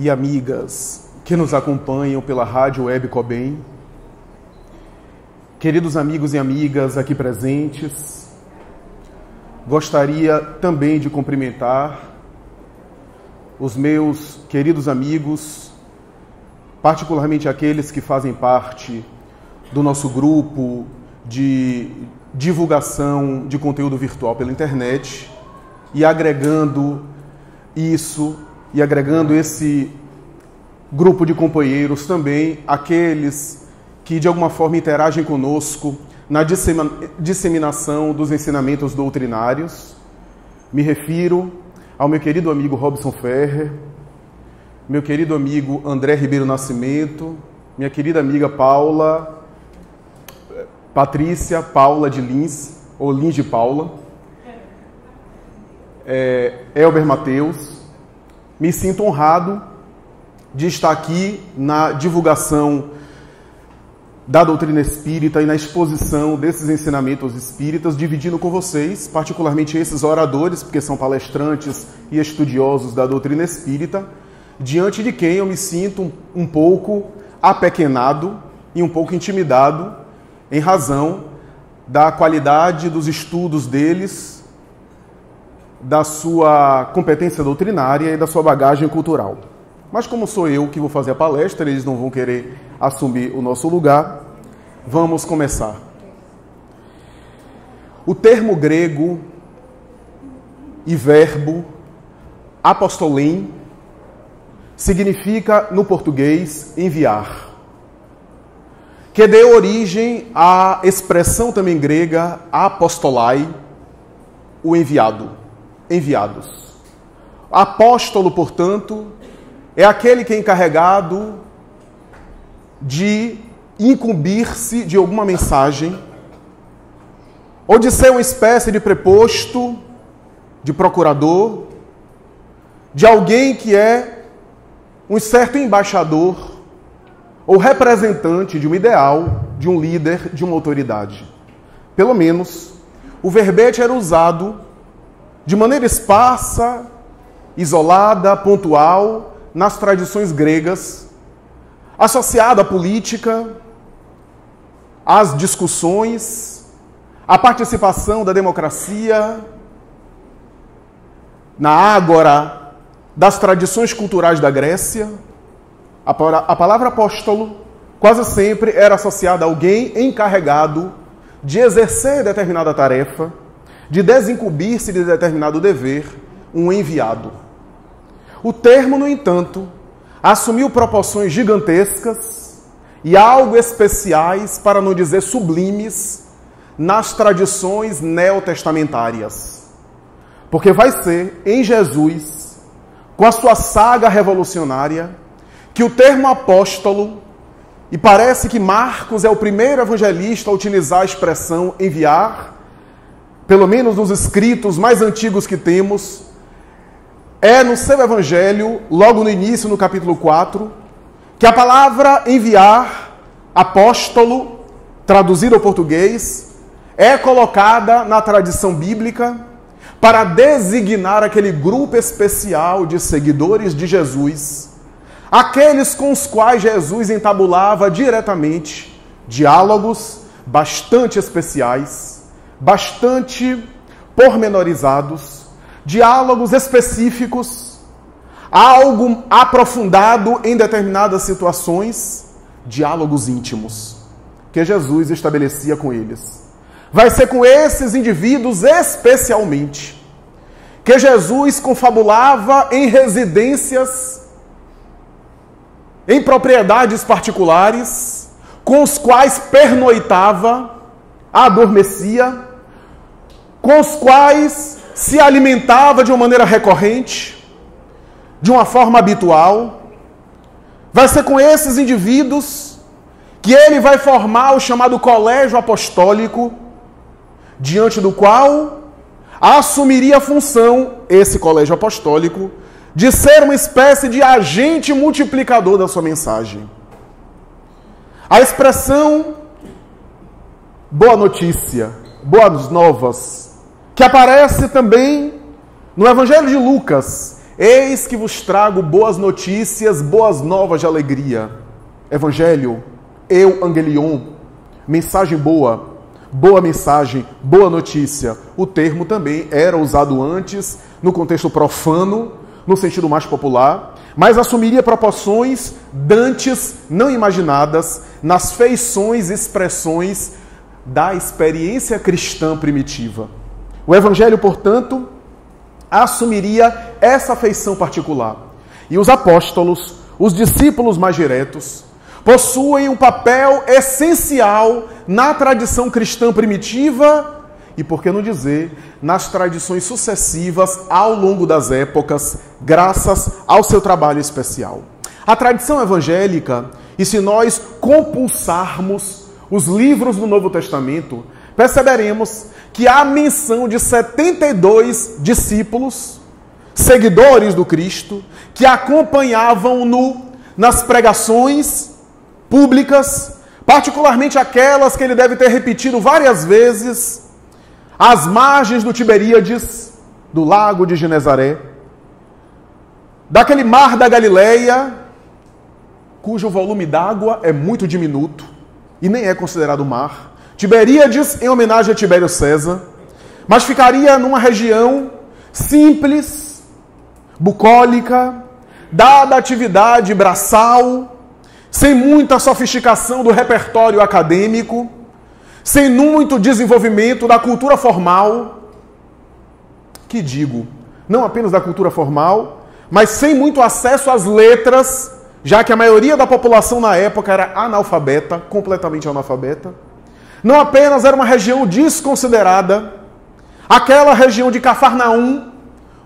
e amigas que nos acompanham pela Rádio Web Cobem, queridos amigos e amigas aqui presentes, gostaria também de cumprimentar os meus queridos amigos, particularmente aqueles que fazem parte do nosso grupo de divulgação de conteúdo virtual pela internet, e agregando esse grupo de companheiros também aqueles que de alguma forma interagem conosco na disseminação dos ensinamentos doutrinários. Me refiro ao meu querido amigo Robson Ferrer, meu querido amigo André Ribeiro Nascimento, minha querida amiga Patrícia Paula de Lins, ou Lins de Paula, Elber Mateus. Me sinto honrado de estar aqui na divulgação da doutrina espírita e na exposição desses ensinamentos espíritas, dividindo com vocês, particularmente esses oradores, porque são palestrantes e estudiosos da doutrina espírita, diante de quem eu me sinto um pouco apequenado e um pouco intimidado, em razão da qualidade dos estudos deles, da sua competência doutrinária e da sua bagagem cultural. Mas como sou eu que vou fazer a palestra, eles não vão querer assumir o nosso lugar, vamos começar. O termo grego e verbo apostolém significa, no português, enviar, que deu origem à expressão também grega apostolai, o enviado, enviados. Apóstolo, portanto, é aquele que é encarregado de incumbir-se de alguma mensagem, ou de ser uma espécie de preposto, de procurador, de alguém que é um certo embaixador ou representante de um ideal, de um líder, de uma autoridade. Pelo menos, o verbete era usado de maneira esparsa, isolada, pontual, nas tradições gregas, associado à política, às discussões, à participação da democracia, na ágora das tradições culturais da Grécia. A palavra apóstolo quase sempre era associada a alguém encarregado de exercer determinada tarefa, de desincumbir-se de determinado dever, um enviado. O termo, no entanto, assumiu proporções gigantescas e algo especiais, para não dizer sublimes, nas tradições neotestamentárias. Porque vai ser em Jesus, com a sua saga revolucionária, que o termo apóstolo, e parece que Marcos é o primeiro evangelista a utilizar a expressão enviar, pelo menos nos escritos mais antigos que temos, é no seu evangelho, logo no início, no capítulo 4, que a palavra enviar, apóstolo, traduzida ao português, é colocada na tradição bíblica para designar aquele grupo especial de seguidores de Jesus, aqueles com os quais Jesus entabulava diretamente diálogos bastante especiais, bastante pormenorizados, diálogos específicos, algo aprofundado em determinadas situações, diálogos íntimos que Jesus estabelecia com eles. Vai ser com esses indivíduos especialmente que Jesus confabulava em residências, em propriedades particulares, com os quais pernoitava, adormecia, com os quais se alimentava de uma maneira recorrente, de uma forma habitual. Vai ser com esses indivíduos que ele vai formar o chamado colégio apostólico, diante do qual assumiria a função, esse colégio apostólico, de ser uma espécie de agente multiplicador da sua mensagem. A expressão boa notícia, boas novas, que aparece também no Evangelho de Lucas, Eis que vos trago boas notícias, boas novas de alegria. Evangelho, euangelion, mensagem boa, boa mensagem, boa notícia. O termo também era usado antes no contexto profano, no sentido mais popular, mas assumiria proporções dantes não imaginadas nas feições e expressões da experiência cristã primitiva. O Evangelho, portanto, assumiria essa feição particular. E os apóstolos, os discípulos mais diretos, possuem um papel essencial na tradição cristã primitiva e, por que não dizer, nas tradições sucessivas ao longo das épocas, graças ao seu trabalho especial. A tradição evangélica, e se nós compulsarmos os livros do Novo Testamento, perceberemos que há menção de 72 discípulos, seguidores do Cristo, que acompanhavam-no nas pregações públicas, particularmente aquelas que ele deve ter repetido várias vezes, às margens do Tiberíades, do lago de Genezaré, daquele mar da Galileia, cujo volume d'água é muito diminuto e nem é considerado mar. Tiberíades em homenagem a Tibério César, mas ficaria numa região simples, bucólica, dada a atividade braçal, sem muita sofisticação do repertório acadêmico, sem muito desenvolvimento da cultura formal, que digo, não apenas da cultura formal, mas sem muito acesso às letras, já que a maioria da população na época era analfabeta, completamente analfabeta. Não apenas era uma região desconsiderada, aquela região de Cafarnaum,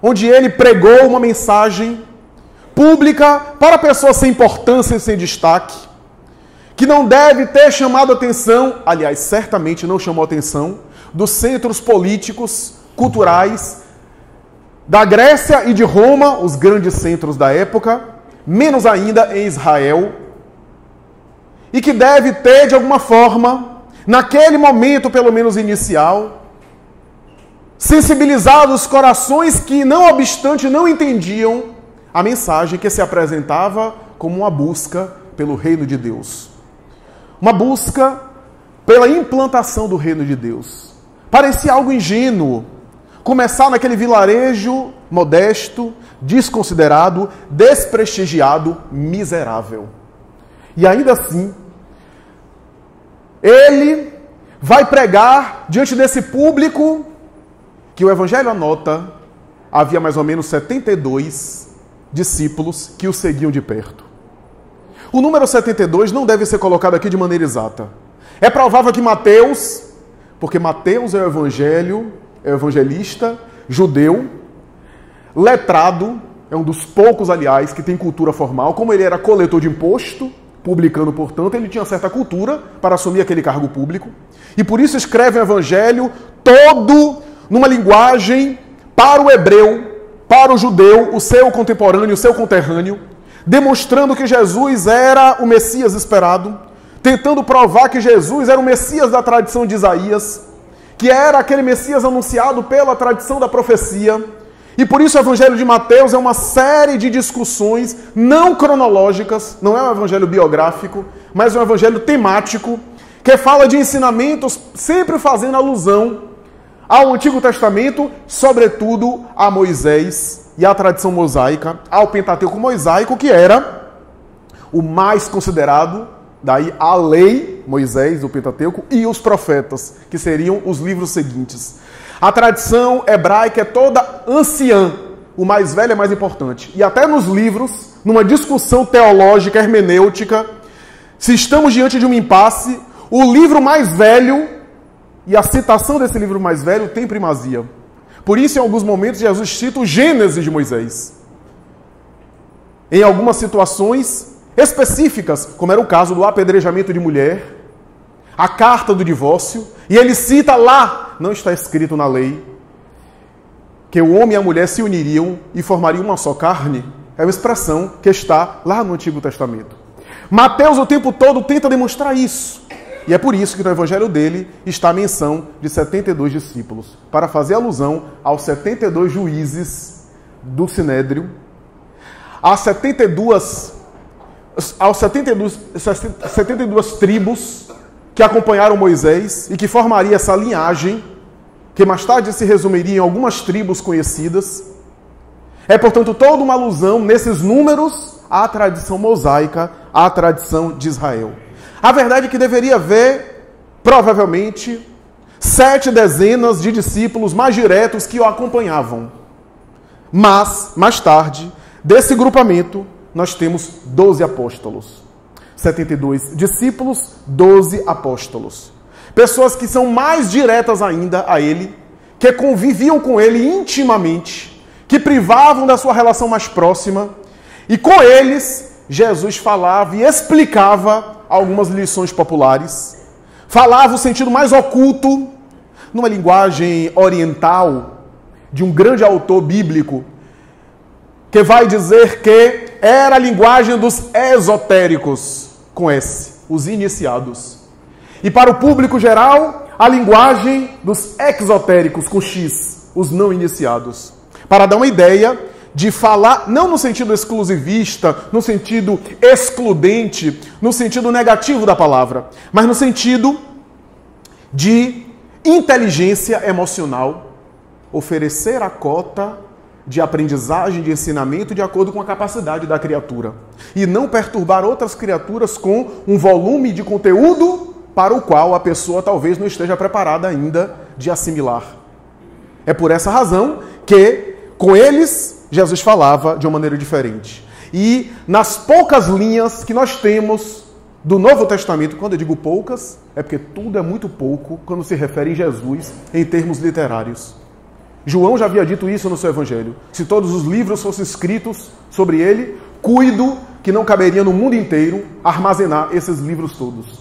onde ele pregou uma mensagem pública para pessoas sem importância e sem destaque, que não deve ter chamado a atenção, aliás, certamente não chamou a atenção, dos centros políticos, culturais, da Grécia e de Roma, os grandes centros da época, menos ainda em Israel, e que deve ter, de alguma forma, naquele momento, pelo menos inicial, sensibilizado os corações que, não obstante, não entendiam a mensagem que se apresentava como uma busca pelo reino de Deus. Uma busca pela implantação do reino de Deus. Parecia algo ingênuo começar naquele vilarejo modesto, desconsiderado, desprestigiado, miserável. E ainda assim, ele vai pregar diante desse público que o Evangelho anota, havia mais ou menos 72 discípulos que o seguiam de perto. O número 72 não deve ser colocado aqui de maneira exata. É provável que Mateus, porque Mateus é o evangelista judeu, letrado, é um dos poucos, aliás, que tem cultura formal, como ele era coletor de imposto, publicano, portanto, ele tinha certa cultura para assumir aquele cargo público, e por isso escreve o Evangelho todo numa linguagem para o hebreu, para o judeu, o seu contemporâneo, o seu conterrâneo, demonstrando que Jesus era o Messias esperado, tentando provar que Jesus era o Messias da tradição de Isaías, que era aquele Messias anunciado pela tradição da profecia. E por isso o Evangelho de Mateus é uma série de discussões não cronológicas, não é um evangelho biográfico, mas é um evangelho temático, que fala de ensinamentos sempre fazendo alusão ao Antigo Testamento, sobretudo a Moisés e à tradição mosaica, ao Pentateuco mosaico, que era o mais considerado, daí a lei, Moisés, o Pentateuco, e os profetas, que seriam os livros seguintes. A tradição hebraica é toda anciã, o mais velho é mais importante. E até nos livros, numa discussão teológica, hermenêutica, se estamos diante de um impasse, o livro mais velho e a citação desse livro mais velho tem primazia. Por isso, em alguns momentos, Jesus cita o Gênesis de Moisés. Em algumas situações específicas, como era o caso do apedrejamento de mulher, a carta do divórcio, e ele cita lá, não está escrito na lei, que o homem e a mulher se uniriam e formariam uma só carne. É uma expressão que está lá no Antigo Testamento. Mateus o tempo todo tenta demonstrar isso. E é por isso que no evangelho dele está a menção de 72 discípulos, para fazer alusão aos 72 juízes do Sinédrio, às 72 tribos que acompanharam Moisés e que formaria essa linhagem, que mais tarde se resumiria em algumas tribos conhecidas. É, portanto, toda uma alusão nesses números à tradição mosaica, à tradição de Israel. A verdade é que deveria haver, provavelmente, 7 dezenas de discípulos mais diretos que o acompanhavam. Mas, mais tarde, desse grupamento, nós temos 12 apóstolos. 72 discípulos, 12 apóstolos. Pessoas que são mais diretas ainda a ele, que conviviam com ele intimamente, que privavam da sua relação mais próxima, e com eles Jesus falava e explicava algumas lições populares, falava o sentido mais oculto, numa linguagem oriental, de um grande autor bíblico, que vai dizer que era a linguagem dos esotéricos, com S, os iniciados. E para o público geral, a linguagem dos exotéricos, com X, os não iniciados. Para dar uma ideia de falar, não no sentido exclusivista, no sentido excludente, no sentido negativo da palavra, mas no sentido de inteligência emocional, oferecer a cota de aprendizagem, de ensinamento, de acordo com a capacidade da criatura. E não perturbar outras criaturas com um volume de conteúdo para o qual a pessoa talvez não esteja preparada ainda de assimilar. É por essa razão que, com eles, Jesus falava de uma maneira diferente. E nas poucas linhas que nós temos do Novo Testamento, quando eu digo poucas, é porque tudo é muito pouco quando se refere a Jesus em termos literários. João já havia dito isso no seu evangelho. Se todos os livros fossem escritos sobre ele, cuido que não caberia no mundo inteiro armazenar esses livros todos.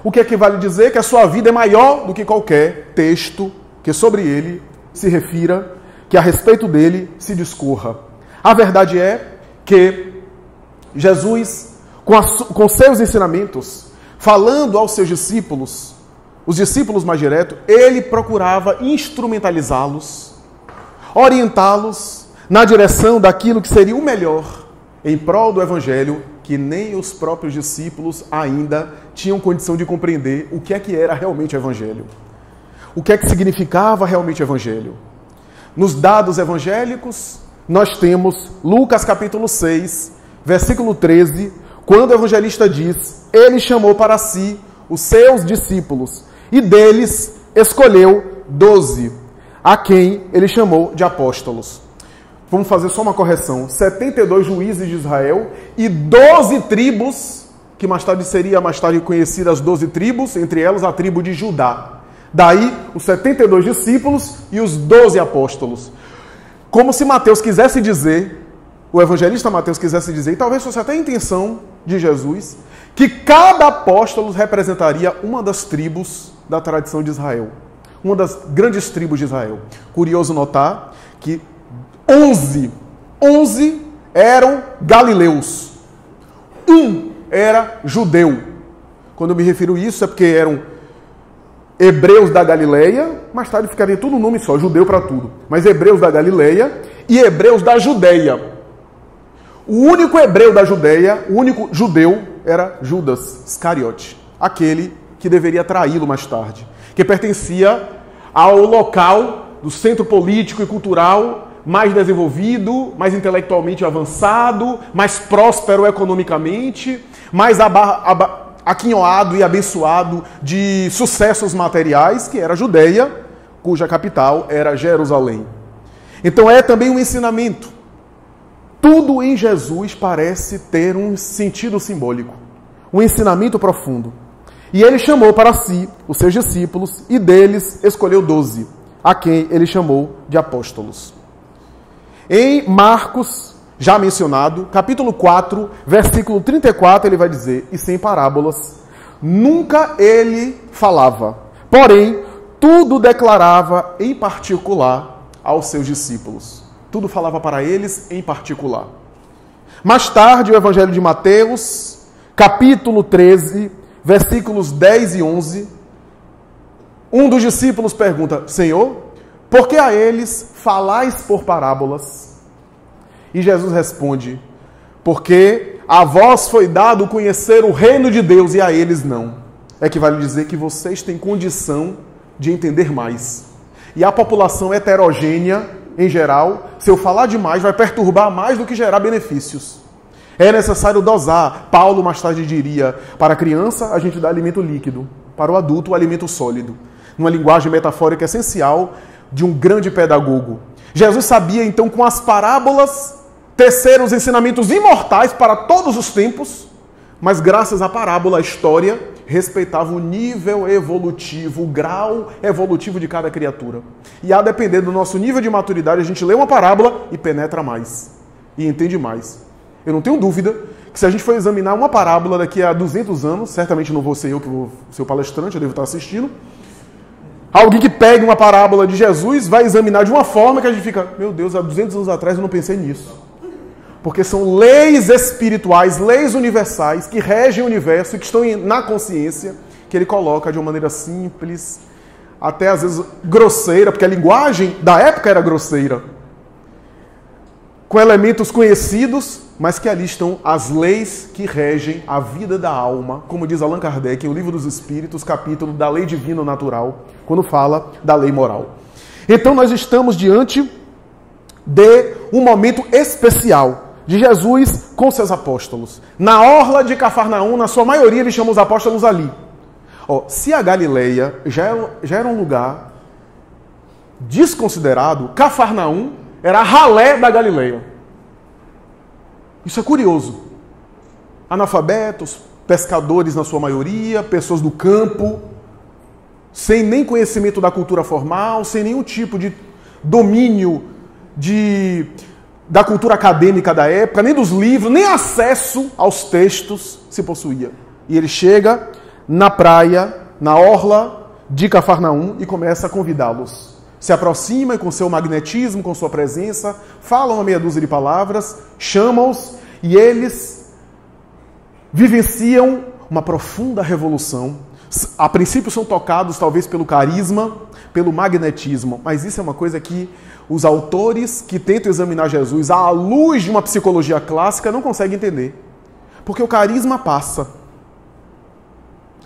O que equivale a dizer que a sua vida é maior do que qualquer texto que sobre ele se refira, que a respeito dele se discorra. A verdade é que Jesus, com seus ensinamentos, falando aos seus discípulos, os discípulos mais diretos, ele procurava instrumentalizá-los, orientá-los na direção daquilo que seria o melhor em prol do evangelho, que nem os próprios discípulos ainda tinham condição de compreender o que é que era realmente o evangelho. O que é que significava realmente o evangelho. Nos dados evangélicos, nós temos Lucas capítulo 6, versículo 13, quando o evangelista diz: ele chamou para si os seus discípulos e deles escolheu 12, a quem ele chamou de apóstolos. Vamos fazer só uma correção. 72 juízes de Israel e 12 tribos, que mais tarde seria conhecida as 12 tribos, entre elas a tribo de Judá. Daí os 72 discípulos e os 12 apóstolos. Como se Mateus quisesse dizer, o evangelista Mateus quisesse dizer, e talvez fosse até a intenção de Jesus, que cada apóstolo representaria uma das tribos da tradição de Israel. Uma das grandes tribos de Israel. Curioso notar que 11 eram galileus. Um era judeu. Quando eu me refiro a isso é porque eram hebreus da Galileia, mais tarde ficaria tudo um nome só, judeu para tudo. Mas hebreus da Galileia e hebreus da Judeia. O único hebreu da Judeia, o único judeu, era Judas Iscariote, aquele que deveria traí-lo mais tarde, que pertencia ao local do centro político e cultural mais desenvolvido, mais intelectualmente avançado, mais próspero economicamente, mais aquinhoado e abençoado de sucessos materiais, que era a Judeia, cuja capital era Jerusalém. Então é também um ensinamento. Tudo em Jesus parece ter um sentido simbólico, um ensinamento profundo. E ele chamou para si os seus discípulos e deles escolheu 12, a quem ele chamou de apóstolos. Em Marcos, já mencionado, capítulo 4, versículo 34, ele vai dizer: e sem parábolas, nunca ele falava, porém, tudo declarava em particular aos seus discípulos. Tudo falava para eles em particular. Mais tarde, o Evangelho de Mateus, capítulo 13, versículos 10 e 11, um dos discípulos pergunta: Senhor, por que a eles falais por parábolas? E Jesus responde: porque a vós foi dado conhecer o reino de Deus e a eles não. É que vale dizer que vocês têm condição de entender mais. E a população heterogênea, em geral, se eu falar demais, vai perturbar mais do que gerar benefícios. É necessário dosar. Paulo mais tarde diria, para a criança a gente dá alimento líquido, para o adulto o alimento sólido. Numa linguagem metafórica essencial de um grande pedagogo. Jesus sabia então com as parábolas tecer os ensinamentos imortais para todos os tempos, mas graças à parábola, a história respeitava o nível evolutivo, o grau evolutivo de cada criatura. E a depender do nosso nível de maturidade, a gente lê uma parábola e penetra mais, e entende mais. Eu não tenho dúvida que se a gente for examinar uma parábola daqui a 200 anos, certamente não vou ser eu que vou ser o palestrante, eu devo estar assistindo, alguém que pegue uma parábola de Jesus vai examinar de uma forma que a gente fica, meu Deus, há 200 anos atrás eu não pensei nisso. Porque são leis espirituais, leis universais que regem o universo e que estão na consciência, que ele coloca de uma maneira simples, até às vezes grosseira, porque a linguagem da época era grosseira, com elementos conhecidos, mas que ali estão as leis que regem a vida da alma, como diz Allan Kardec em O Livro dos Espíritos, capítulo da lei divina natural, quando fala da lei moral. Então nós estamos diante de um momento especial de Jesus com seus apóstolos. Na orla de Cafarnaum, na sua maioria, ele chama os apóstolos ali. Se a Galileia já era um lugar desconsiderado, Cafarnaum era a ralé da Galileia. Isso é curioso. Analfabetos, pescadores na sua maioria, pessoas do campo, sem nem conhecimento da cultura formal, sem nenhum tipo de domínio da cultura acadêmica da época, nem dos livros, nem acesso aos textos se possuía. E ele chega na praia, na orla de Cafarnaum e começa a convidá-los. Se aproxima e com seu magnetismo, com sua presença, fala uma meia dúzia de palavras, chama-os e eles vivenciam uma profunda revolução. A princípio são tocados talvez pelo carisma, pelo magnetismo, mas isso é uma coisa que os autores que tentam examinar Jesus à luz de uma psicologia clássica não conseguem entender. Porque o carisma passa.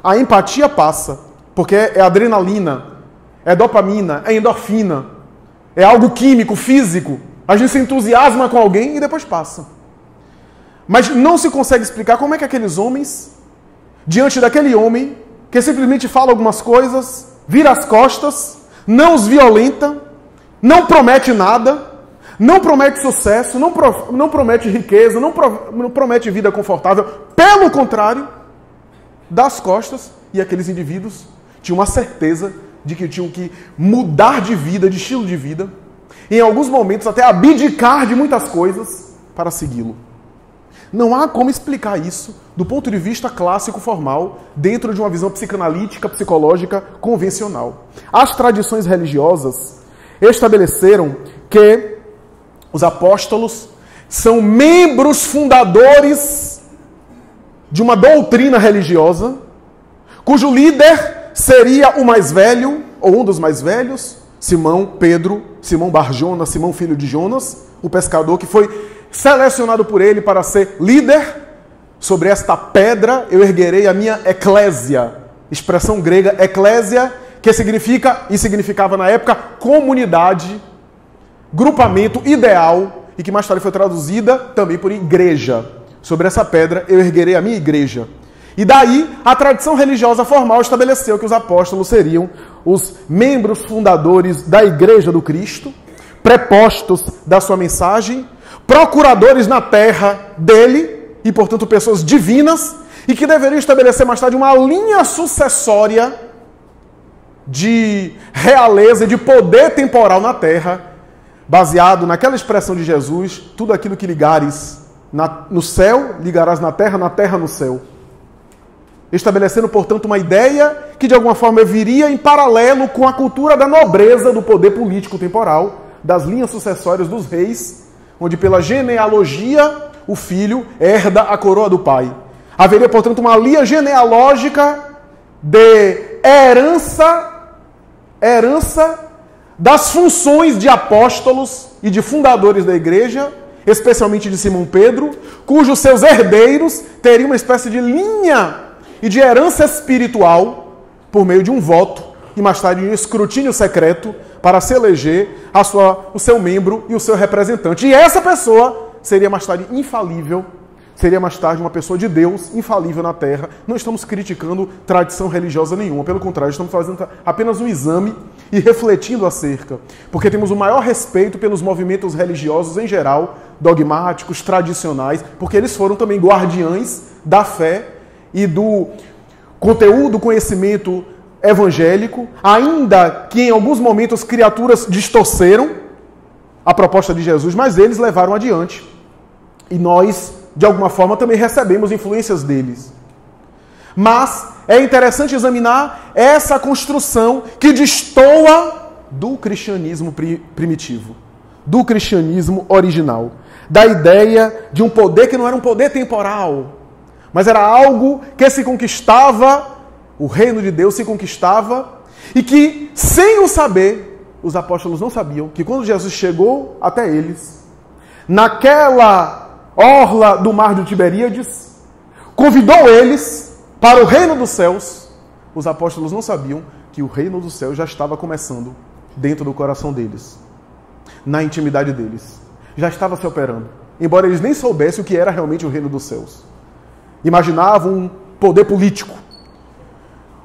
A empatia passa. Porque é adrenalina, é dopamina, é endorfina. É algo químico, físico. A gente se entusiasma com alguém e depois passa. Mas não se consegue explicar como é que aqueles homens, diante daquele homem, que simplesmente fala algumas coisas, vira as costas, não os violenta, não promete nada, não promete sucesso, não promete riqueza, não promete vida confortável. Pelo contrário, dá as costas e aqueles indivíduos tinham uma certeza de que tinham que mudar de vida, de estilo de vida, em alguns momentos até abdicar de muitas coisas para segui-lo. Não há como explicar isso do ponto de vista clássico formal, dentro de uma visão psicanalítica, psicológica, convencional. As tradições religiosas estabeleceram que os apóstolos são membros fundadores de uma doutrina religiosa, cujo líder seria o mais velho, ou um dos mais velhos, Simão, Pedro, Simão Bar-Jonas, Simão filho de Jonas, o pescador que foi selecionado por ele para ser líder. Sobre esta pedra eu erguerei a minha eclésia, expressão grega eclésia, que significa, e significava na época, comunidade, grupamento ideal, e que mais tarde foi traduzida também por igreja. Sobre essa pedra eu erguerei a minha igreja. E daí a tradição religiosa formal estabeleceu que os apóstolos seriam os membros fundadores da Igreja do Cristo, prepostos da sua mensagem, procuradores na terra dele, e portanto pessoas divinas, e que deveriam estabelecer mais tarde uma linha sucessória de realeza e de poder temporal na terra, baseado naquela expressão de Jesus, tudo aquilo que ligares no céu, ligarás na terra no céu. Estabelecendo, portanto, uma ideia que de alguma forma viria em paralelo com a cultura da nobreza do poder político temporal, das linhas sucessórias dos reis, onde pela genealogia o filho herda a coroa do pai. Haveria, portanto, uma linha genealógica de herança das funções de apóstolos e de fundadores da igreja especialmente de Simão Pedro, cujos seus herdeiros teriam uma espécie de linha e de herança espiritual por meio de um voto e mais tarde um escrutínio secreto para se eleger o seu membro e o seu representante. E essa pessoa seria mais tarde infalível, seria mais tarde uma pessoa de Deus, infalível na terra. Não estamos criticando tradição religiosa nenhuma, pelo contrário, estamos fazendo apenas um exame e refletindo acerca, porque temos o maior respeito pelos movimentos religiosos em geral, dogmáticos, tradicionais, porque eles foram também guardiães da fé e do conteúdo, conhecimento evangélico, ainda que em alguns momentos criaturas distorceram a proposta de Jesus, mas eles levaram adiante. E nós, de alguma forma, também recebemos influências deles. Mas é interessante examinar essa construção que destoa do cristianismo primitivo, do cristianismo original, da ideia de um poder que não era um poder temporal, mas era algo que se conquistava, o reino de Deus se conquistava, e que, sem o saber, os apóstolos não sabiam que quando Jesus chegou até eles, naquela orla do mar de Tiberíades, convidou eles para o reino dos céus, os apóstolos não sabiam que o reino dos céus já estava começando dentro do coração deles, na intimidade deles. Já estava se operando, embora eles nem soubessem o que era realmente o reino dos céus. Imaginavam um poder político,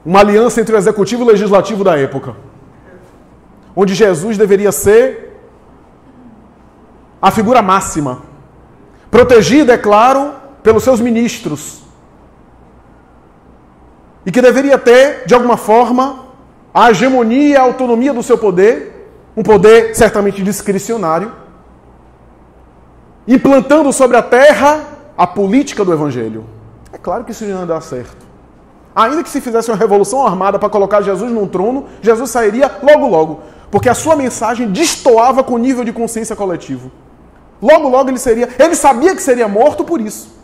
uma aliança entre o executivo e o legislativo da época, onde Jesus deveria ser a figura máxima, protegido, é claro, pelos seus ministros, e que deveria ter, de alguma forma, a hegemonia e a autonomia do seu poder, um poder certamente discricionário, implantando sobre a terra a política do evangelho. É claro que isso não ia dar certo. Ainda que se fizesse uma revolução armada para colocar Jesus num trono, Jesus sairia logo, porque a sua mensagem destoava com o nível de consciência coletivo. Logo ele sabia que seria morto por isso.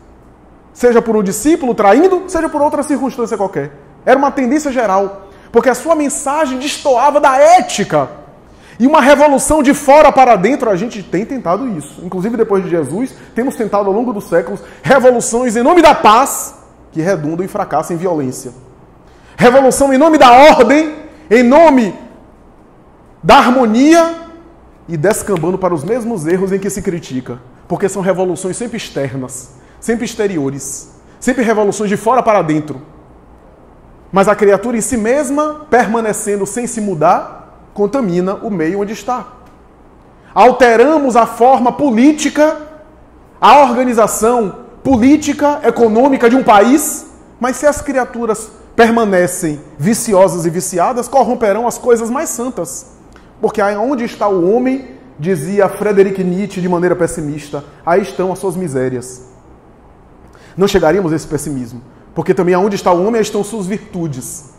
Seja por um discípulo traindo, seja por outra circunstância qualquer. Era uma tendência geral, porque a sua mensagem destoava da ética. E uma revolução de fora para dentro, a gente tem tentado isso. Inclusive depois de Jesus, temos tentado ao longo dos séculos revoluções em nome da paz, que redundam em fracasso, em violência. Revolução em nome da ordem, em nome da harmonia, e descambando para os mesmos erros em que se critica. Porque são revoluções sempre externas, sempre exteriores, sempre revoluções de fora para dentro. Mas a criatura em si mesma, permanecendo sem se mudar, contamina o meio onde está. Alteramos a forma política, a organização política, econômica de um país, mas se as criaturas permanecem viciosas e viciadas, corromperão as coisas mais santas. Porque onde está o homem, dizia Friedrich Nietzsche de maneira pessimista, aí estão as suas misérias. Não chegaríamos a esse pessimismo, porque também onde está o homem, aí estão suas virtudes.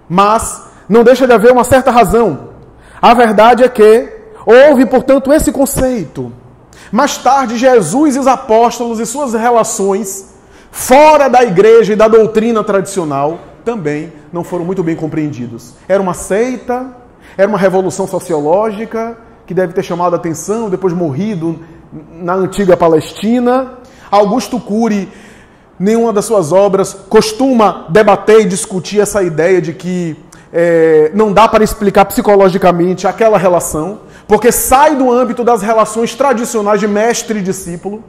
Mas não deixa de haver uma certa razão. A verdade é que houve, portanto, esse conceito. Mais tarde, Jesus e os apóstolos e suas relações fora da igreja e da doutrina tradicional também não foram muito bem compreendidos. Era uma seita, era uma revolução sociológica que deve ter chamado a atenção, depois morrido na antiga Palestina. Augusto Cury, nenhuma das suas obras, costuma debater e discutir essa ideia de que não dá para explicar psicologicamente aquela relação, porque sai do âmbito das relações tradicionais de mestre e discípulo,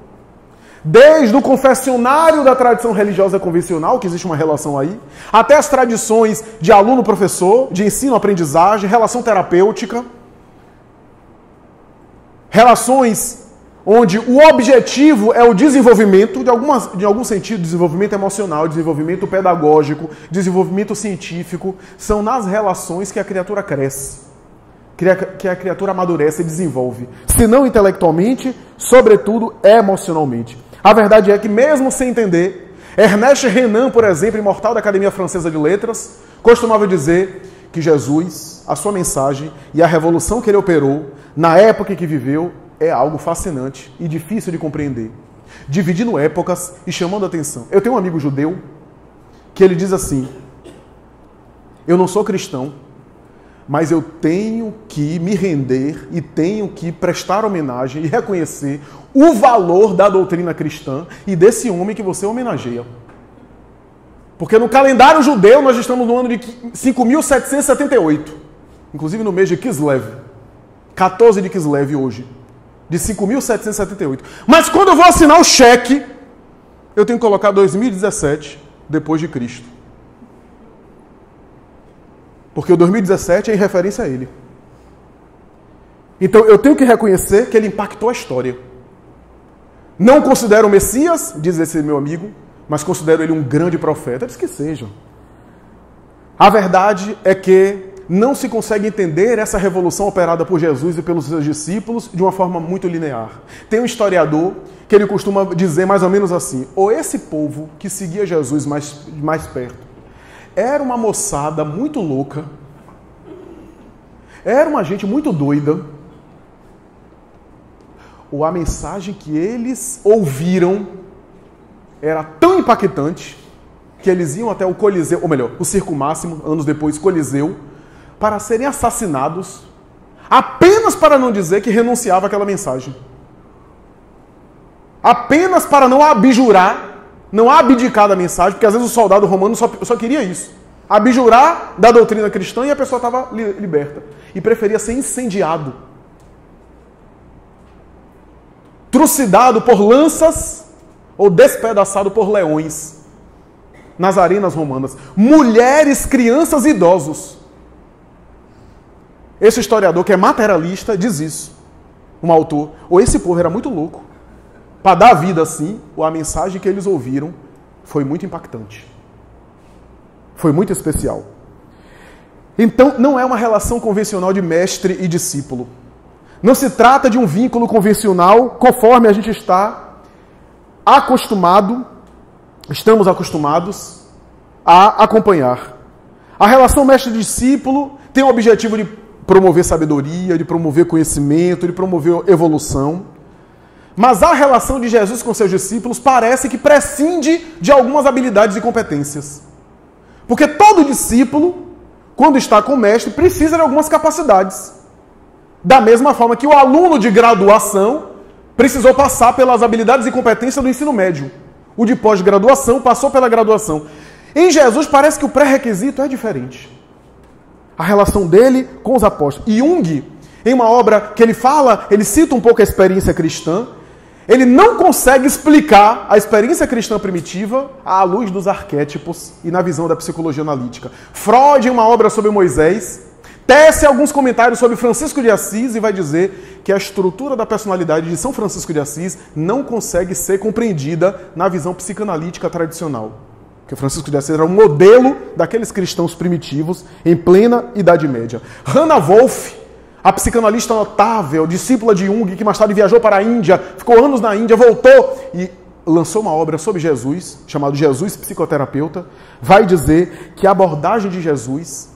desde o confessionário da tradição religiosa convencional, que existe uma relação aí, até as tradições de aluno-professor, de ensino-aprendizagem, relação terapêutica, relações onde o objetivo é o desenvolvimento, de algum sentido, desenvolvimento emocional, desenvolvimento pedagógico, desenvolvimento científico, são nas relações que a criatura cresce, que a criatura amadurece e desenvolve. Se não intelectualmente, sobretudo emocionalmente. A verdade é que, mesmo sem entender, Ernest Renan, por exemplo, imortal da Academia Francesa de Letras, costumava dizer que Jesus, a sua mensagem e a revolução que ele operou, na época em que viveu, é algo fascinante e difícil de compreender. Dividindo épocas e chamando atenção. Eu tenho um amigo judeu que ele diz assim: eu não sou cristão, Mas eu tenho que me render e tenho que prestar homenagem e reconhecer o valor da doutrina cristã e desse homem que você homenageia. Porque no calendário judeu nós estamos no ano de 5.778. Inclusive no mês de Kislev. 14 de Kislev hoje. De 5.778. Mas quando eu vou assinar o cheque, eu tenho que colocar 2017 depois de Cristo. Porque o 2017 é em referência a ele. Então eu tenho que reconhecer que ele impactou a história. Não considero o Messias, diz esse meu amigo, mas considero ele um grande profeta. Diz que seja. A verdade é que não se consegue entender essa revolução operada por Jesus e pelos seus discípulos de uma forma muito linear. Tem um historiador que ele costuma dizer mais ou menos assim: ou esse povo que seguia Jesus mais perto era uma moçada muito louca, era uma gente muito doida, ou a mensagem que eles ouviram era tão impactante que eles iam até o Coliseu, ou melhor, o Circo Máximo, anos depois, Coliseu, para serem assassinados, apenas para não dizer que renunciava àquela mensagem. Apenas para não abjurar, não abdicar da mensagem, porque às vezes o soldado romano só queria isso. Abjurar da doutrina cristã e a pessoa estava liberta. E preferia ser incendiado. Trucidado por lanças ou despedaçado por leões nas arenas romanas. Mulheres, crianças e idosos. Esse historiador, que é materialista, diz isso. Um autor. Ou esse povo era muito louco. Para dar vida assim, ou a mensagem que eles ouviram foi muito impactante. Foi muito especial. Então, não é uma relação convencional de mestre e discípulo. Não se trata de um vínculo convencional conforme a gente estamos acostumados a acompanhar. A relação mestre-discípulo tem o objetivo de promover sabedoria, de promover conhecimento, de promover evolução. Mas a relação de Jesus com seus discípulos parece que prescinde de algumas habilidades e competências. Porque todo discípulo, quando está com o mestre, precisa de algumas capacidades. Da mesma forma que o aluno de graduação precisou passar pelas habilidades e competências do ensino médio. O de pós-graduação passou pela graduação. Em Jesus parece que o pré-requisito é diferente. A relação dele com os apóstolos. E Jung, em uma obra que ele cita um pouco a experiência cristã, ele não consegue explicar a experiência cristã primitiva à luz dos arquétipos e na visão da psicologia analítica. Freud, em uma obra sobre Moisés, tece alguns comentários sobre Francisco de Assis e vai dizer que a estrutura da personalidade de São Francisco de Assis não consegue ser compreendida na visão psicanalítica tradicional. Porque Francisco de Assis era um modelo daqueles cristãos primitivos em plena Idade Média. Hannah Wolff, a psicanalista notável, discípula de Jung, que mais tarde viajou para a Índia, ficou anos na Índia, voltou e lançou uma obra sobre Jesus, chamado Jesus Psicoterapeuta, vai dizer que a abordagem de Jesus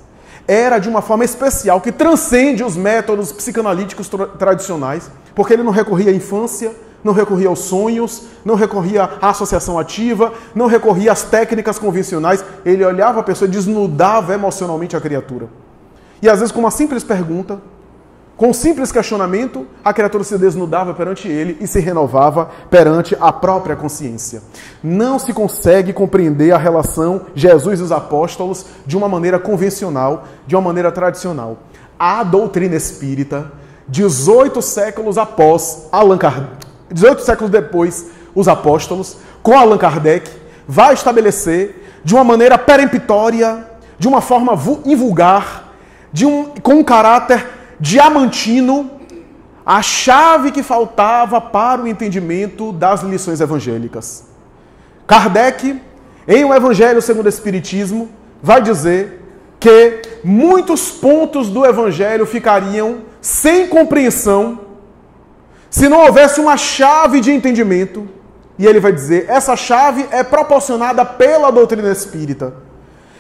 era de uma forma especial, que transcende os métodos psicanalíticos tradicionais, porque ele não recorria à infância, não recorria aos sonhos, não recorria à associação ativa, não recorria às técnicas convencionais, ele olhava a pessoa e desnudava emocionalmente a criatura. E às vezes com uma simples pergunta, com um simples questionamento, a criatura se desnudava perante ele e se renovava perante a própria consciência. Não se consegue compreender a relação Jesus e os apóstolos de uma maneira convencional, de uma maneira tradicional. A doutrina espírita, 18 séculos depois, os apóstolos, com Allan Kardec, vai estabelecer de uma maneira peremptória, de uma forma invulgar, com um caráter diamantino, a chave que faltava para o entendimento das lições evangélicas. Kardec, em O Evangelho segundo o Espiritismo, vai dizer que muitos pontos do Evangelho ficariam sem compreensão se não houvesse uma chave de entendimento. E ele vai dizer, essa chave é proporcionada pela doutrina espírita,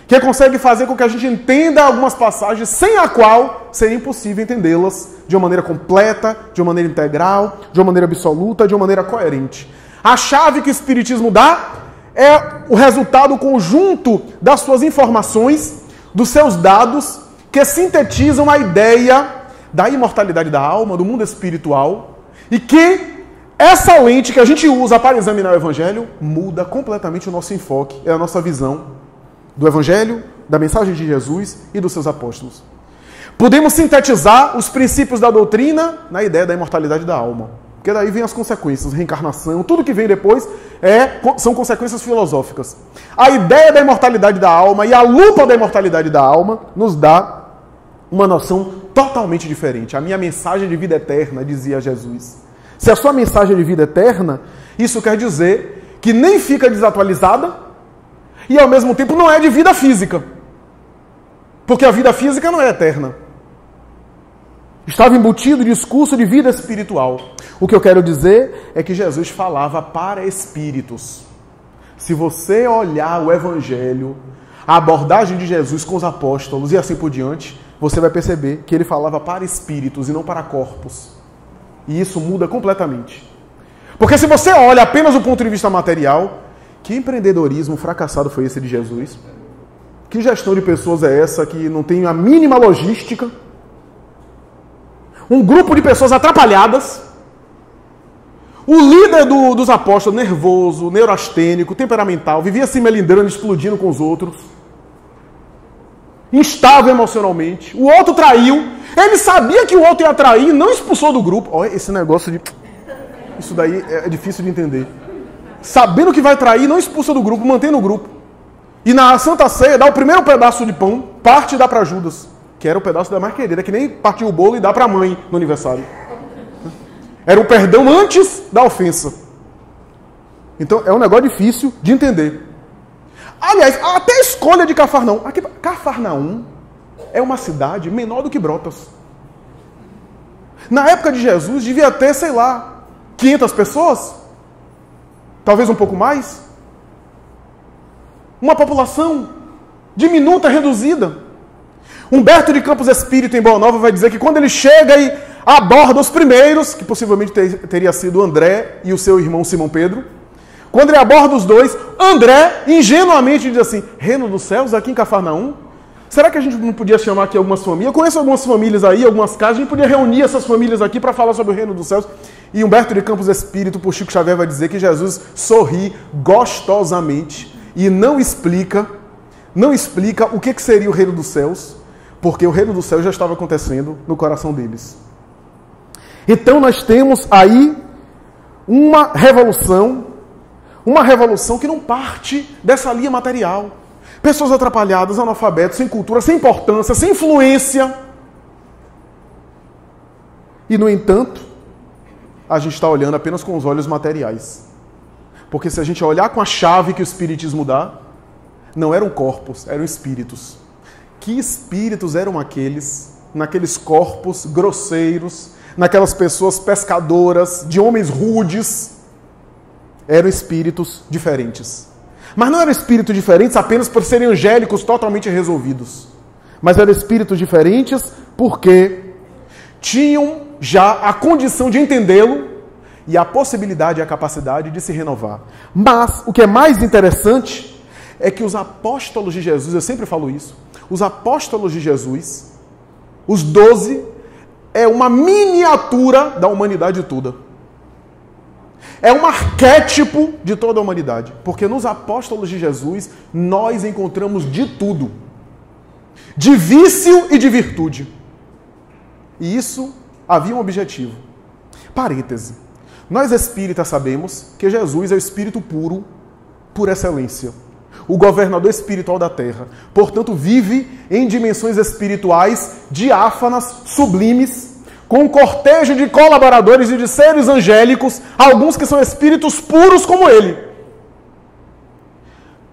que consegue fazer com que a gente entenda algumas passagens sem a qual seria impossível entendê-las de uma maneira completa, de uma maneira integral, de uma maneira absoluta, de uma maneira coerente. A chave que o Espiritismo dá é o resultado conjunto das suas informações, dos seus dados que sintetizam a ideia da imortalidade da alma, do mundo espiritual, e que essa lente que a gente usa para examinar o Evangelho muda completamente o nosso enfoque, a nossa visão do Evangelho, da mensagem de Jesus e dos seus apóstolos. Podemos sintetizar os princípios da doutrina na ideia da imortalidade da alma. Porque daí vem as consequências, reencarnação, tudo que vem depois são consequências filosóficas. A ideia da imortalidade da alma e a lupa da imortalidade da alma nos dá uma noção totalmente diferente. A minha mensagem de vida eterna, dizia Jesus. Se a sua mensagem de vida eterna, isso quer dizer que nem fica desatualizada e ao mesmo tempo não é de vida física. Porque a vida física não é eterna. Estava embutido o discurso de vida espiritual. O que eu quero dizer é que Jesus falava para espíritos. Se você olhar o Evangelho, a abordagem de Jesus com os apóstolos e assim por diante, você vai perceber que ele falava para espíritos e não para corpos. E isso muda completamente. Porque se você olha apenas do ponto de vista material, que empreendedorismo fracassado foi esse de Jesus? Que gestão de pessoas é essa que não tem a mínima logística? Um grupo de pessoas atrapalhadas. O líder dos apóstolos, nervoso, neurastênico, temperamental, vivia se melindrando, explodindo com os outros. Instável emocionalmente. O outro traiu. Ele sabia que o outro ia trair e não expulsou do grupo. Olha esse negócio de... Isso daí é difícil de entender. Sabendo que vai trair, não expulsa do grupo, mantém no grupo. E na Santa Ceia, dá o primeiro pedaço de pão, parte e dá para Judas. Que era o pedaço da mais querida, que nem partiu o bolo e dá para a mãe no aniversário. Era o perdão antes da ofensa. Então é um negócio difícil de entender. Aliás, até a escolha de Cafarnaum. Aqui, Cafarnaum é uma cidade menor do que Brotas. Na época de Jesus devia ter, sei lá, 500 pessoas? Talvez um pouco mais? Uma população diminuta, reduzida. Humberto de Campos Espírito, em Boa Nova, vai dizer que quando ele chega e aborda os primeiros, que possivelmente teria sido André e o seu irmão Simão Pedro, quando ele aborda os dois, André ingenuamente diz assim: Reino dos Céus, aqui em Cafarnaum? Será que a gente não podia chamar aqui algumas famílias? Eu conheço algumas famílias aí, algumas casas, a gente podia reunir essas famílias aqui para falar sobre o Reino dos Céus. E Humberto de Campos Espírito, por Chico Xavier, vai dizer que Jesus sorri gostosamente e não explica o que seria o Reino dos Céus, porque o Reino dos Céus já estava acontecendo no coração deles. Então nós temos aí uma revolução que não parte dessa linha material. Pessoas atrapalhadas, analfabetos, sem cultura, sem importância, sem influência. E, no entanto, a gente está olhando apenas com os olhos materiais. Porque se a gente olhar com a chave que o Espiritismo dá, não eram corpos, eram espíritos. Que espíritos eram aqueles, naqueles corpos grosseiros, naquelas pessoas pescadoras, de homens rudes? Eram espíritos diferentes. Mas não eram espíritos diferentes apenas por serem angélicos totalmente resolvidos. Mas eram espíritos diferentes porque tinham já a condição de entendê-lo e a possibilidade e a capacidade de se renovar. Mas o que é mais interessante é que os apóstolos de Jesus, eu sempre falo isso, os apóstolos de Jesus, os 12, é uma miniatura da humanidade toda. É um arquétipo de toda a humanidade. Porque nos apóstolos de Jesus, nós encontramos de tudo. De vício e de virtude. E isso havia um objetivo. Parêntese. Nós espíritas sabemos que Jesus é o espírito puro por excelência. O governador espiritual da Terra. Portanto, vive em dimensões espirituais diáfanas, sublimes, com um cortejo de colaboradores e de seres angélicos, alguns que são espíritos puros como ele.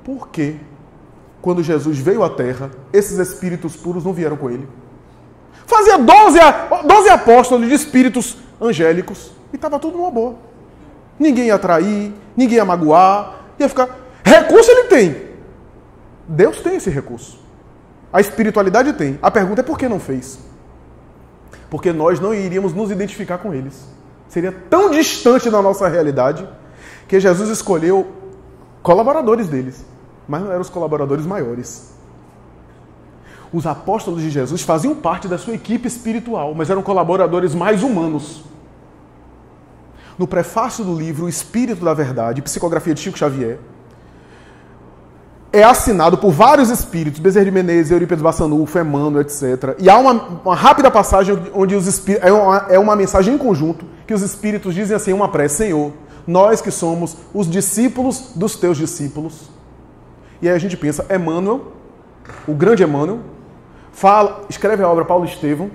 Por que, quando Jesus veio à Terra, esses espíritos puros não vieram com ele? Fazia 12 apóstolos de espíritos angélicos e estava tudo numa boa. Ninguém ia trair, ninguém ia magoar, ia ficar... Recurso ele tem. Deus tem esse recurso. A espiritualidade tem. A pergunta é por que não fez? Porque nós não iríamos nos identificar com eles. Seria tão distante da nossa realidade que Jesus escolheu colaboradores deles, mas não eram os colaboradores maiores. Os apóstolos de Jesus faziam parte da sua equipe espiritual, mas eram colaboradores mais humanos. No prefácio do livro O Espírito da Verdade, psicografia de Chico Xavier, é assinado por vários espíritos, Bezerra de Menezes, Eurípides Bassanufo, Emmanuel, etc. E há uma rápida passagem onde os espíritos, é uma mensagem em conjunto, que os espíritos dizem assim, uma prece: Senhor, nós que somos os discípulos dos teus discípulos. E aí a gente pensa, Emmanuel, o grande Emmanuel, escreve a obra Paulo Estevão,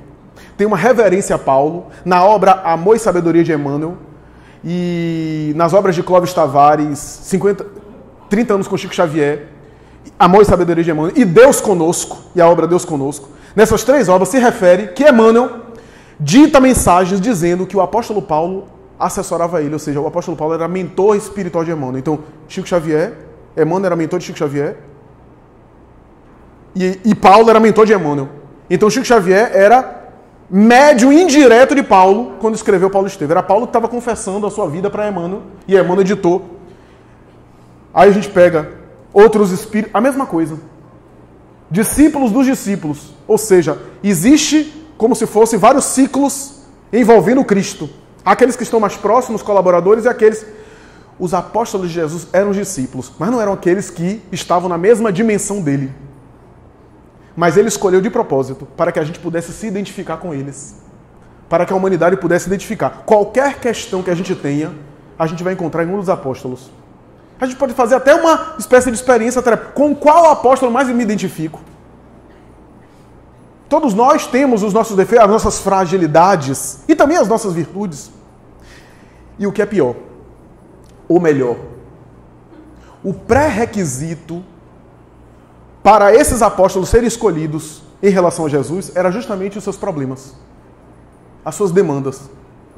tem uma reverência a Paulo, na obra Amor e Sabedoria de Emmanuel, e nas obras de Clóvis Tavares, 30 anos com Chico Xavier, Amor e Sabedoria de Emmanuel, e Deus Conosco, e a obra Deus Conosco. Nessas 3 obras se refere que Emmanuel dita mensagens dizendo que o apóstolo Paulo assessorava ele, ou seja, o apóstolo Paulo era mentor espiritual de Emmanuel. Então, Emmanuel era mentor de Chico Xavier, e Paulo era mentor de Emmanuel. Então, Chico Xavier era médium indireto de Paulo quando escreveu Paulo Estevão. Era Paulo que estava confessando a sua vida para Emmanuel, e Emmanuel editou. Aí a gente pega outros espíritos, a mesma coisa. Discípulos dos discípulos. Ou seja, existe como se fosse vários ciclos envolvendo Cristo. Aqueles que estão mais próximos, colaboradores, e aqueles... Os apóstolos de Jesus eram discípulos, mas não eram aqueles que estavam na mesma dimensão dele. Mas ele escolheu de propósito para que a gente pudesse se identificar com eles. Para que a humanidade pudesse identificar. Qualquer questão que a gente tenha, a gente vai encontrar em um dos apóstolos. A gente pode fazer até uma espécie de experiência com qual apóstolo mais eu me identifico. Todos nós temos os nossos defeitos, as nossas fragilidades e também as nossas virtudes. E o que é pior, ou melhor, o pré-requisito para esses apóstolos serem escolhidos em relação a Jesus era justamente os seus problemas, as suas demandas.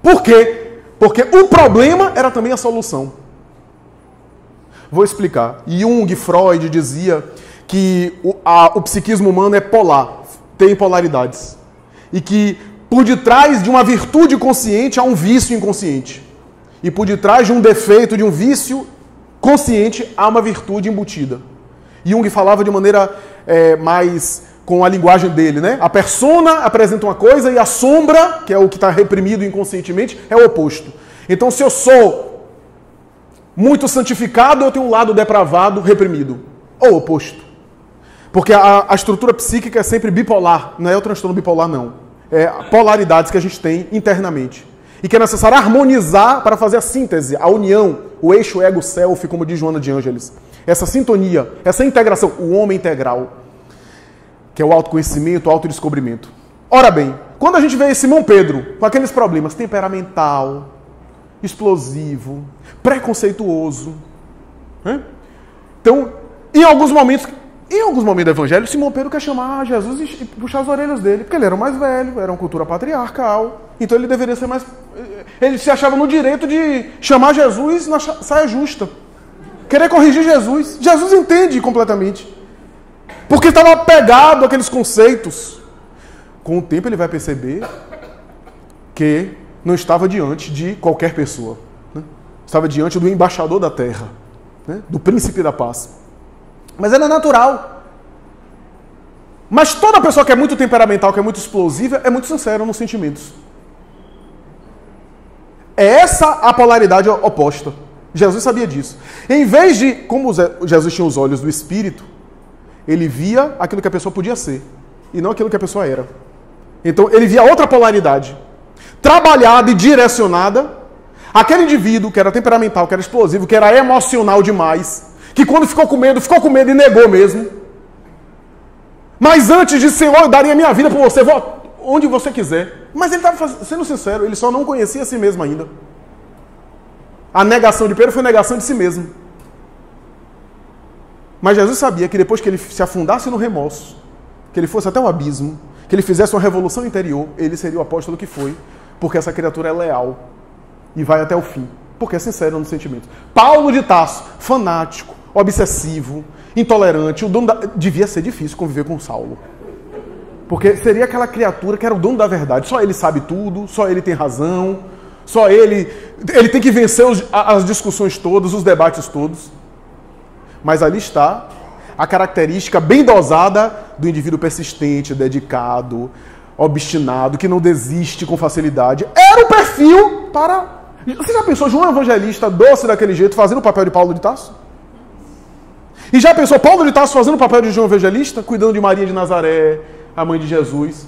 Por quê? Porque o problema era também a solução. Vou explicar. Jung, Freud dizia que o psiquismo humano é polar, tem polaridades. E que por detrás de uma virtude consciente há um vício inconsciente. E por detrás de um defeito, de um vício consciente, há uma virtude embutida. Jung falava de maneira mais com a linguagem dele, né? A persona apresenta uma coisa e a sombra, que é o que está reprimido inconscientemente, é o oposto. Então, se eu sou muito santificado, eu tenho um lado depravado, reprimido. Ou oposto. Porque a estrutura psíquica é sempre bipolar. Não é o transtorno bipolar, não. É polaridades que a gente tem internamente. E que é necessário harmonizar para fazer a síntese, a união, o eixo ego-self, como diz Joana de Ângeles. Essa sintonia, essa integração, o homem integral, que é o autoconhecimento, o autodescobrimento. Ora bem, quando a gente vê Simão Pedro com aqueles problemas temperamental, explosivo, preconceituoso. Então, em alguns momentos do Evangelho, Simão Pedro quer chamar Jesus e puxar as orelhas dele, porque ele era o mais velho, era uma cultura patriarcal, então ele deveria ser mais... Ele se achava no direito de chamar Jesus na saia justa, querer corrigir Jesus. Jesus entende completamente, porque estava apegado àqueles conceitos. Com o tempo ele vai perceber que não estava diante de qualquer pessoa, né? Estava diante do embaixador da terra, né? Do príncipe da paz. Mas era natural. Mas toda pessoa que é muito temperamental, que é muito explosiva, é muito sincera nos sentimentos. É essa a polaridade oposta. Jesus sabia disso. Em vez de, como Jesus tinha os olhos do Espírito, ele via aquilo que a pessoa podia ser, e não aquilo que a pessoa era. Então ele via outra polaridade. Trabalhada e direcionada, aquele indivíduo que era temperamental, que era explosivo, que era emocional demais, que quando ficou com medo e negou mesmo. Mas antes de Senhor, eu daria minha vida por você, vou onde você quiser. Mas ele estava sendo sincero, ele só não conhecia a si mesmo ainda. A negação de Pedro foi negação de si mesmo. Mas Jesus sabia que depois que ele se afundasse no remorso, que ele fosse até o abismo, que ele fizesse uma revolução interior, ele seria o apóstolo que foi, porque essa criatura é leal e vai até o fim, porque é sincero nos sentimentos. Paulo de Tarso, fanático, obsessivo, intolerante, devia ser difícil conviver com Saulo. Porque seria aquela criatura que era o dono da verdade. Só ele sabe tudo, só ele tem razão, só ele tem que vencer as discussões todas, os debates todos. Mas ali está a característica bem dosada do indivíduo persistente, dedicado, obstinado, que não desiste com facilidade. Era o perfil para... Você já pensou João Evangelista doce daquele jeito, fazendo o papel de Paulo de Tarso? E já pensou Paulo de Tarso fazendo o papel de João Evangelista, cuidando de Maria de Nazaré, a mãe de Jesus?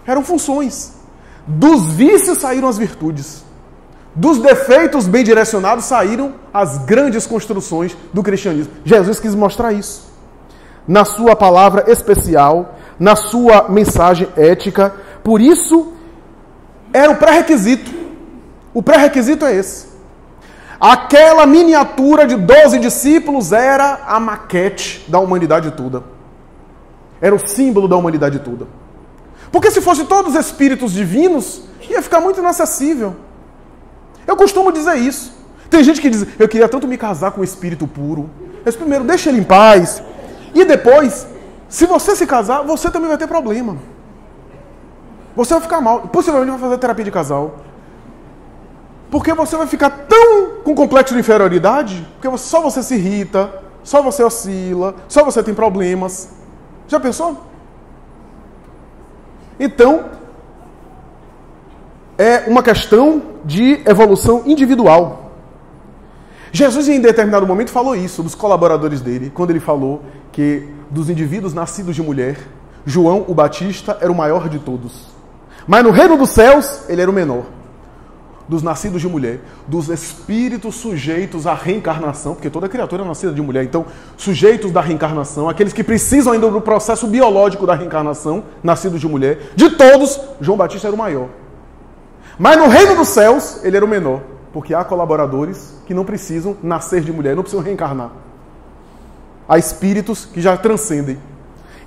Eram funções. Dos vícios saíram as virtudes. Dos defeitos bem direcionados saíram as grandes construções do cristianismo. Jesus quis mostrar isso. Na sua palavra especial, na sua mensagem ética. Por isso, era o pré-requisito. O pré-requisito é esse. Aquela miniatura de 12 discípulos era a maquete da humanidade toda. Era o símbolo da humanidade toda. Porque se fosse todos espíritos divinos, ia ficar muito inacessível. Eu costumo dizer isso. Tem gente que diz, eu queria tanto me casar com um espírito puro. Mas primeiro, deixa ele em paz. E depois, se você se casar, você também vai ter problema. Você vai ficar mal. Possivelmente vai fazer terapia de casal. Porque você vai ficar tão com complexo de inferioridade, porque só você se irrita, só você oscila, só você tem problemas. Já pensou? Então, é uma questão de evolução individual. Jesus, em determinado momento, falou isso dos colaboradores dele, quando ele falou que dos indivíduos nascidos de mulher, João, o Batista, era o maior de todos. Mas no reino dos céus, ele era o menor. Dos nascidos de mulher, dos espíritos sujeitos à reencarnação, porque toda criatura é nascida de mulher, então, sujeitos da reencarnação, aqueles que precisam ainda do processo biológico da reencarnação, nascidos de mulher, de todos, João Batista era o maior. Mas no reino dos céus, ele era o menor, porque há colaboradores que não precisam nascer de mulher, não precisam reencarnar. Há espíritos que já transcendem.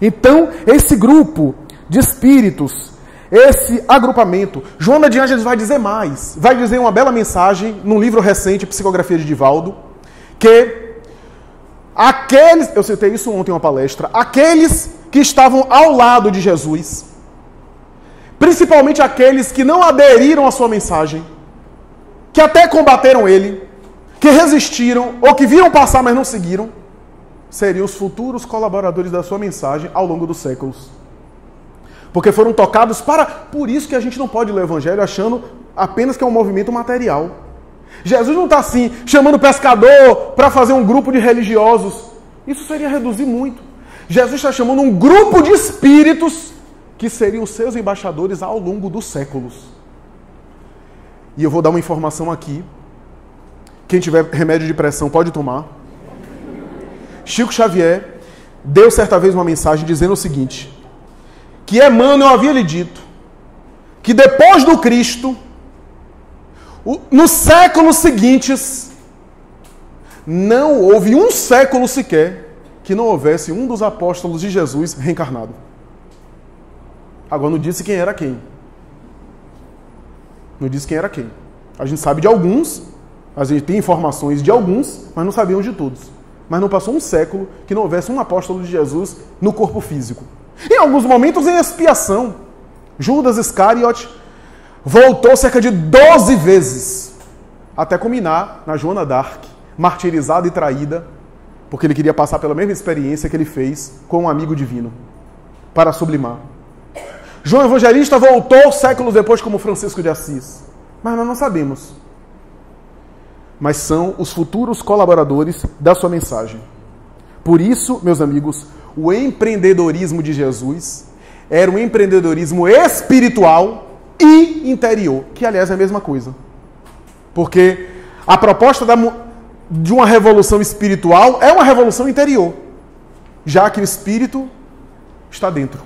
Então, esse grupo de espíritos, esse agrupamento, Joana de Ângeles vai dizer mais, vai dizer uma bela mensagem num livro recente, Psicografia de Divaldo, que aqueles, eu citei isso ontem em uma palestra, aqueles que estavam ao lado de Jesus, principalmente aqueles que não aderiram à sua mensagem, que até combateram ele, que resistiram ou que viram passar, mas não seguiram, seriam os futuros colaboradores da sua mensagem ao longo dos séculos. Porque foram tocados para... Por isso que a gente não pode ler o Evangelho achando apenas que é um movimento material. Jesus não está assim, chamando pescador para fazer um grupo de religiosos. Isso seria reduzir muito. Jesus está chamando um grupo de espíritos que seriam seus embaixadores ao longo dos séculos. E eu vou dar uma informação aqui. Quem tiver remédio de pressão pode tomar. Chico Xavier deu certa vez uma mensagem dizendo o seguinte, que Emmanuel havia lhe dito que depois do Cristo, nos séculos seguintes, não houve um século sequer que não houvesse um dos apóstolos de Jesus reencarnado. Agora não disse quem era quem. Não disse quem era quem. A gente sabe de alguns, a gente tem informações de alguns, mas não sabíamos de todos. Mas não passou um século que não houvesse um apóstolo de Jesus no corpo físico. Em alguns momentos em expiação. Judas Iscariote voltou cerca de 12 vezes até culminar na Joana d'Arc, martirizada e traída, porque ele queria passar pela mesma experiência que ele fez com um amigo divino, para sublimar. João Evangelista voltou séculos depois como Francisco de Assis, mas nós não sabemos. Mas são os futuros colaboradores da sua mensagem. Por isso, meus amigos, o empreendedorismo de Jesus era um empreendedorismo espiritual e interior, que aliás é a mesma coisa. Porque a proposta de uma revolução espiritual é uma revolução interior, já que o espírito está dentro.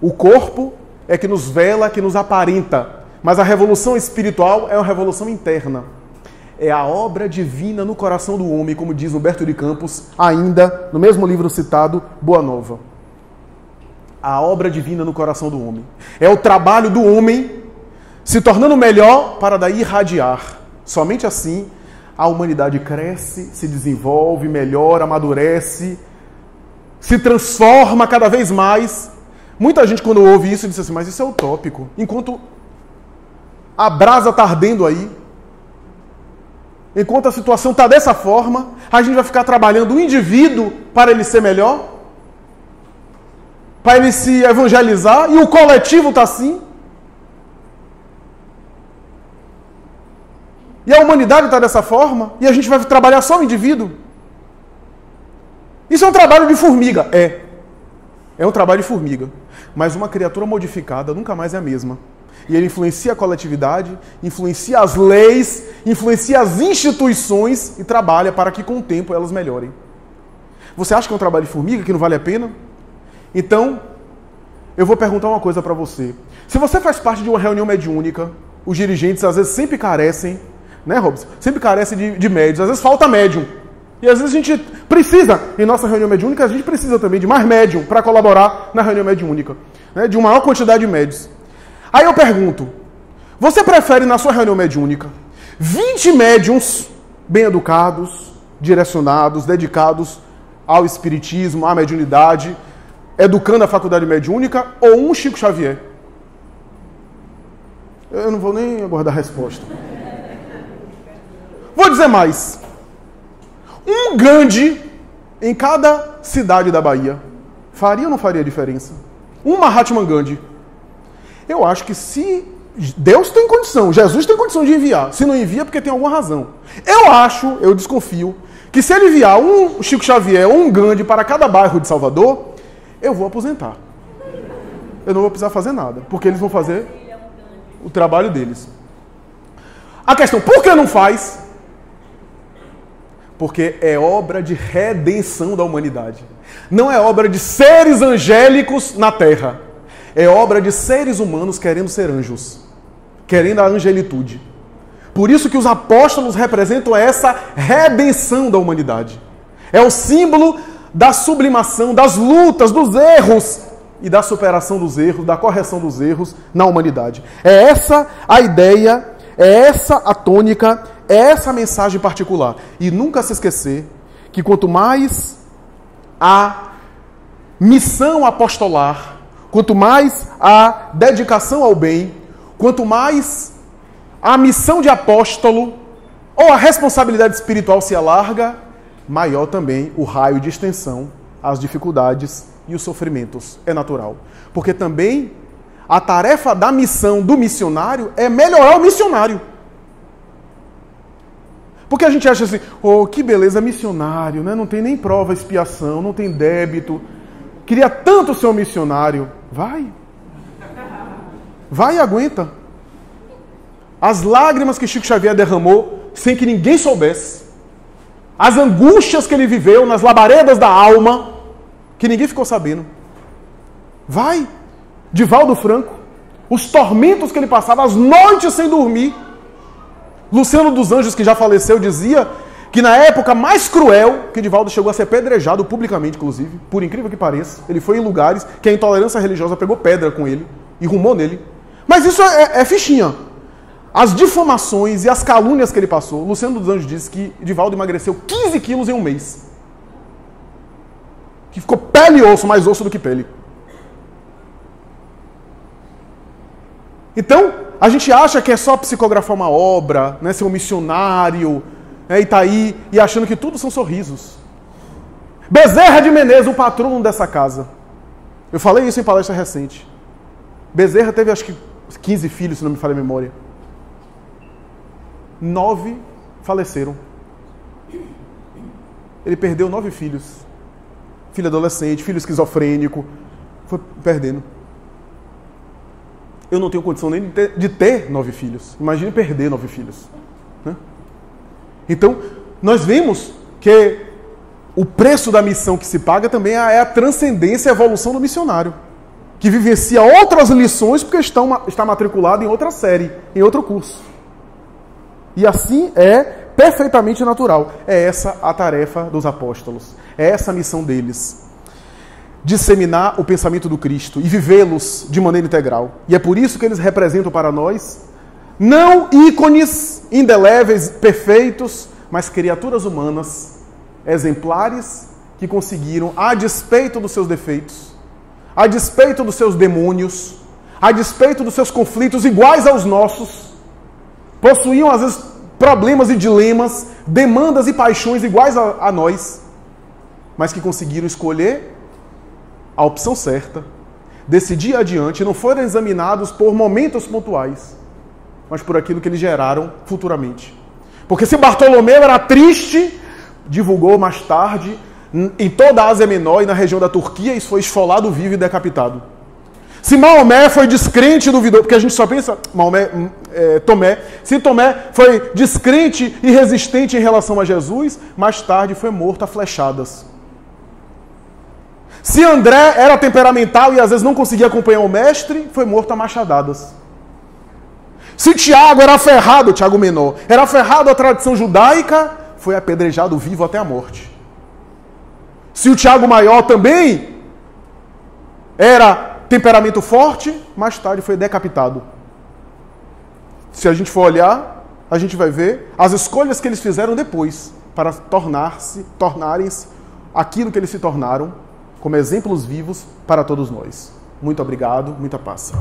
O corpo é que nos vela, que nos aparenta, mas a revolução espiritual é uma revolução interna. É a obra divina no coração do homem, como diz Humberto de Campos, ainda no mesmo livro citado, Boa Nova. A obra divina no coração do homem. É o trabalho do homem se tornando melhor para daí irradiar. Somente assim a humanidade cresce, se desenvolve, melhora, amadurece, se transforma cada vez mais. Muita gente quando ouve isso diz assim, mas isso é utópico. Enquanto a brasa está ardendo aí, enquanto a situação está dessa forma, a gente vai ficar trabalhando o indivíduo para ele ser melhor? Para ele se evangelizar? E o coletivo está assim? E a humanidade está dessa forma? E a gente vai trabalhar só o indivíduo? Isso é um trabalho de formiga. É um trabalho de formiga. Mas uma criatura modificada nunca mais é a mesma. E ele influencia a coletividade, influencia as leis, influencia as instituições e trabalha para que com o tempo elas melhorem. Você acha que é um trabalho de formiga, que não vale a pena? Então, eu vou perguntar uma coisa para você. Se você faz parte de uma reunião mediúnica, os dirigentes às vezes sempre carecem, né, Robson? Sempre carecem de médios, às vezes falta médium. E às vezes a gente precisa, em nossa reunião mediúnica, a gente precisa também de mais médium para colaborar na reunião mediúnica, né, de uma maior quantidade de médios. Aí eu pergunto, você prefere na sua reunião mediúnica 20 médiums bem educados, direcionados, dedicados ao espiritismo, à mediunidade, educando a faculdade mediúnica, ou um Chico Xavier? Eu não vou nem aguardar a resposta. Vou dizer mais. Um Gandhi em cada cidade da Bahia faria ou não faria diferença? Um Mahatma Gandhi. Eu acho que se Deus tem condição, Jesus tem condição de enviar. Se não envia, porque tem alguma razão. Eu desconfio, que se ele enviar um Chico Xavier ou um Gandhi para cada bairro de Salvador, eu vou aposentar. Eu não vou precisar fazer nada, porque eles vão fazer o trabalho deles. A questão, por que não faz? Porque é obra de redenção da humanidade. Não é obra de seres angélicos na Terra. É obra de seres humanos querendo ser anjos. Querendo a angelitude. Por isso que os apóstolos representam essa redenção da humanidade. É o símbolo da sublimação, das lutas, dos erros e da superação dos erros, da correção dos erros na humanidade. É essa a ideia, é essa a tônica, é essa a mensagem particular. E nunca se esquecer que quanto mais a missão apostolar, quanto mais a dedicação ao bem, quanto mais a missão de apóstolo ou a responsabilidade espiritual se alarga, maior também o raio de extensão, as dificuldades e os sofrimentos. É natural. Porque também a tarefa da missão do missionário é melhorar o missionário. Porque a gente acha assim, oh, que beleza, missionário, né? Não tem nem prova, expiação, não tem débito. Queria tanto ser um missionário. Vai e aguenta. As lágrimas que Chico Xavier derramou sem que ninguém soubesse. As angústias que ele viveu nas labaredas da alma, que ninguém ficou sabendo. Vai. Divaldo Franco. Os tormentos que ele passava, as noites sem dormir. Luciano dos Anjos, que já faleceu, dizia que na época mais cruel, que Divaldo chegou a ser apedrejado publicamente, inclusive, por incrível que pareça. Ele foi em lugares que a intolerância religiosa pegou pedra com ele e rumou nele. Mas isso é fichinha. As difamações e as calúnias que ele passou. Luciano dos Anjos disse que Divaldo emagreceu 15 quilos em um mês. Que ficou pele e osso, mais osso do que pele. Então, a gente acha que é só psicografar uma obra, né, ser um missionário, né, e tá aí e achando que tudo são sorrisos. Bezerra de Menezes, o patrono dessa casa. Eu falei isso em palestra recente. Bezerra teve acho que 15 filhos, se não me falha a memória. 9 faleceram. Ele perdeu 9 filhos. Filho adolescente, filho esquizofrênico. Foi perdendo. Eu não tenho condição nem de ter 9 filhos. Imagine perder 9 filhos. Né? Então, nós vemos que o preço da missão que se paga também é a transcendência e a evolução do missionário. Que vivencia outras lições porque está matriculado em outra série, em outro curso. E assim é perfeitamente natural. É essa a tarefa dos apóstolos. É essa a missão deles. Disseminar o pensamento do Cristo e vivê-los de maneira integral. E é por isso que eles representam para nós não ícones indeléveis, perfeitos, mas criaturas humanas, exemplares, que conseguiram, a despeito dos seus defeitos, a despeito dos seus demônios, a despeito dos seus conflitos iguais aos nossos, possuíam às vezes problemas e dilemas, demandas e paixões iguais a nós, mas que conseguiram escolher a opção certa, decidir adiante, e não foram examinados por momentos pontuais, mas por aquilo que eles geraram futuramente. Porque se Bartolomeu era triste, divulgou mais tarde, em toda a Ásia Menor e na região da Turquia, isso foi esfolado vivo e decapitado. Se Maomé foi descrente e duvidou, porque a gente só pensa, Tomé, se Tomé foi descrente e resistente em relação a Jesus, mais tarde foi morto a flechadas. Se André era temperamental e às vezes não conseguia acompanhar o mestre, foi morto a machadadas. Se Tiago era aferrado, Tiago menor, era aferrado à tradição judaica, foi apedrejado vivo até a morte. Se o Tiago maior também era temperamento forte, mais tarde foi decapitado. Se a gente for olhar, a gente vai ver as escolhas que eles fizeram depois para tornarem-se aquilo que eles se tornaram, como exemplos vivos para todos nós. Muito obrigado, muita paz.